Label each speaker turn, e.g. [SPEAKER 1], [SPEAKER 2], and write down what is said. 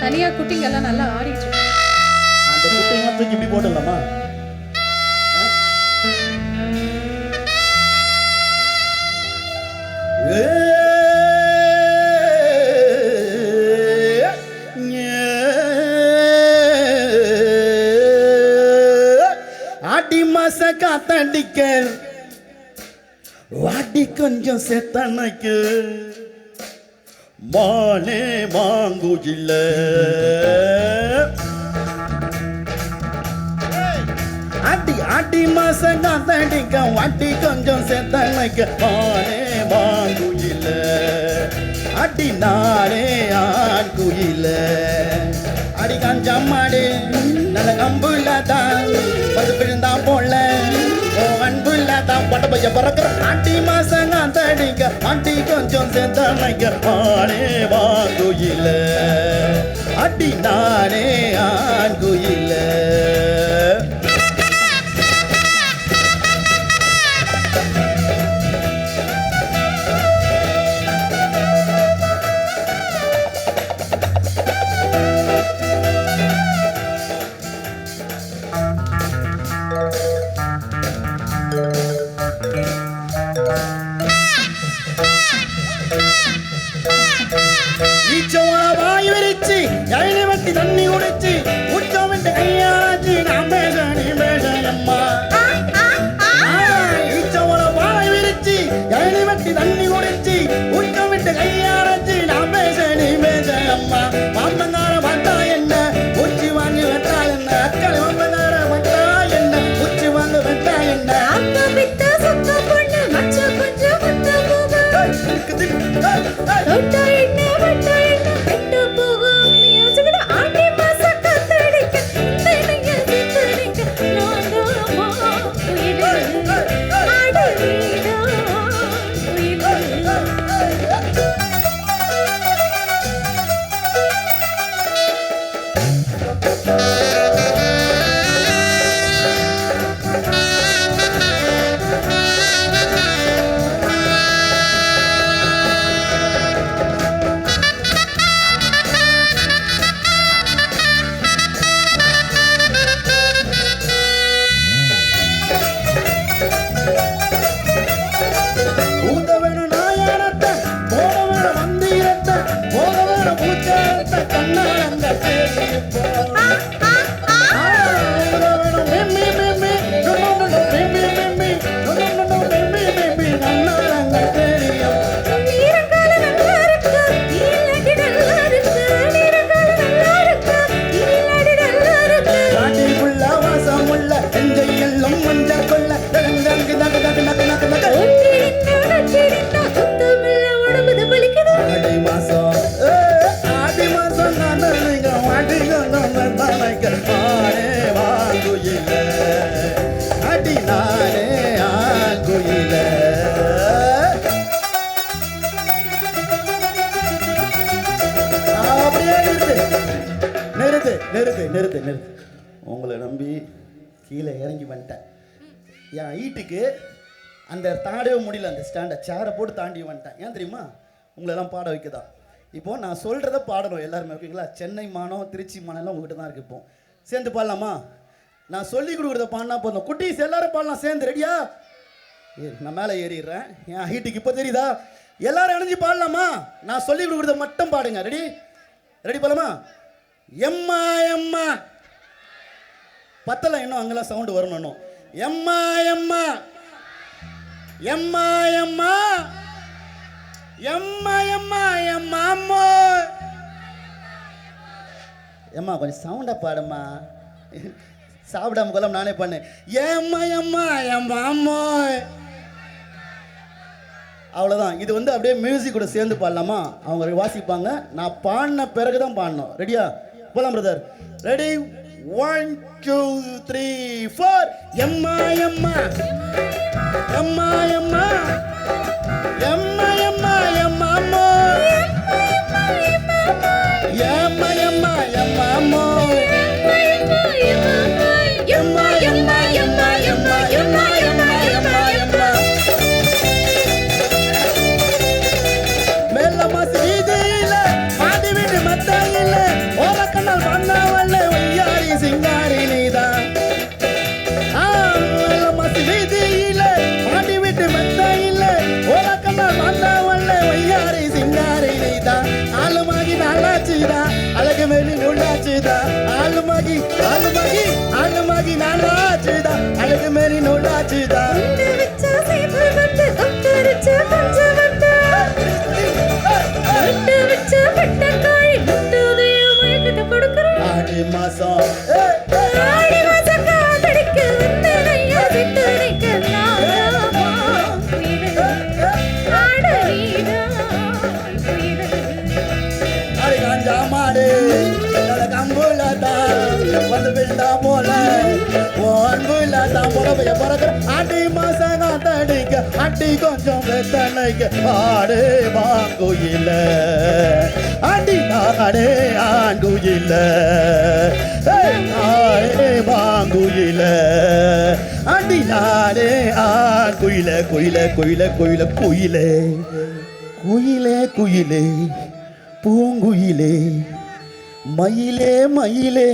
[SPEAKER 1] தனியா குட்டிங்க எல்லாம் நல்லா ஆடிட்டு இருக்கு.
[SPEAKER 2] அந்த குட்டிங்க தூக்கி இப்படி போட்டுடலாமா? ஆடி மாச காத்தடிக்க வாடி கொஞ்சம் செத்தனைக்கு மானே மாங்குஜில்ல அடி அடி மாச காத்தடிக்க வாடி கொஞ்சம் செத்தனைக்கு மானே மாங்குயில அடி நானே ஆண் குயில அடி கஞ்சம்மாடி நல்ல கம்புலதான் பது பிழுந்தா போல அன்புலதான் பட்ட பைய பறக்கிற அடி மாசங்க தடிக்க அடி கொஞ்சம் செத்தனைக்க மானே மாங்குயில அடி நானே ஆண் குயில தண்ணி உடைச்சி உச்சம் விட்டு கையாச்சு நான் பேச நீ பேச அம்மா ஈச்சவள வாய் விரிச்சி எழி வெட்டி தண்ணி உடைச்சி உச்சம் விட்டு கையாச்சு நான் பேச நீ பேச அம்மா மாமங்கார வந்தா என்ன உச்சி வாங்கி வெட்டா என்ன அக்களை மாமங்கார வந்தா என்ன உச்சி வாங்க வெட்டா என்ன
[SPEAKER 1] அக்கா விட்ட சொக்க பொண்ணு மச்ச கொஞ்சம் முத்த போக தொட்டா என்ன வட்டா என்ன விட்டு போகும் மியூசிக் ஆடி மாச காத்தடிக்க தனிய சித்தடிக்க நாடாமா உயிரே ஆடவீடா உயிரே நிறுத்து உங்களை நம்பி கீழே இறங்கி வந்துட்டேன். என் வீட்டுக்கு அந்த தாண்டவே முடியல, அந்த ஸ்டாண்டை சேரை போட்டு தாண்டி வந்துட்டேன். ஏன் தெரியுமா? உங்களெல்லாம் பாட வைக்கதான். இப்போ நான் சொல்கிறத பாடணும் எல்லாருமே, ஓகேங்களா? சென்னை மானம் திருச்சி மானம்லாம் உங்ககிட்ட தான் இருக்கு. இப்போ சேர்ந்து பாடலாமா? நான் சொல்லி கொடுக்குறத பாடினா போதும். குட்டீஸ் எல்லாரும் பாடலாம் சேர்ந்து. ரெடியா? நான் மேலே ஏறிடுறேன். என் ஹீட்டுக்கு இப்போ தெரியுதா? எல்லாரும் இணைஞ்சு பாடலாமா? நான் சொல்லி கொடுக்குறத மட்டும் பாடுங்க. ரெடி? ரெடி பாடலாமா? எம்மா எம்மா பத்தல, இன்னும் அங்கெல்லாம் சவுண்டு வரணும். இன்னும் எம்மா எம்மா எம்மா எம்மா எம்மா எம்மா எம்மா அம்மோ எம்மா கொஞ்சம் சவுண்டா பாடுமா. சாப்பிடாம கொல்லாம் நானே பண்ணேன். ஏம்மா எம்மா எம்மா அம்மோ. அவ்வளோதான். இது வந்து அப்படியே மியூசிக் கூட சேர்ந்து பாடலாமா? அவங்க வாசிப்பாங்க, நான் பாடின பிறகு தான் பாடணும். ரெடியா? போலாம் பிரதர். ரெடி? 1 2 3 4. எம்மா எம்மா எம்மா எம்மா எம்மா எம்மா எம்மா அம்மோ எம்மா எம்மா எம்மா அம்மோ எம்மா எம்மா எம்மா எம்மா எம்மா எம்மா எம்மா எம்மா. மேல மாசு வீதியில மாடி வீடு மத்தாயில ஓர
[SPEAKER 2] பறவைய பறக்கிற ஆடி மாசம் காத்தடிக்க அடி கொஞ்சம் வெத்தலைக்கு ஆடு வாங்குயில அடி ஆடே ஆங்குயில ஆடே வாங்குயில அடி நாடே ஆங்குயில குயில குயில குயில குயிலே குயிலே குயிலே பூங்குயிலே மயிலே மயிலே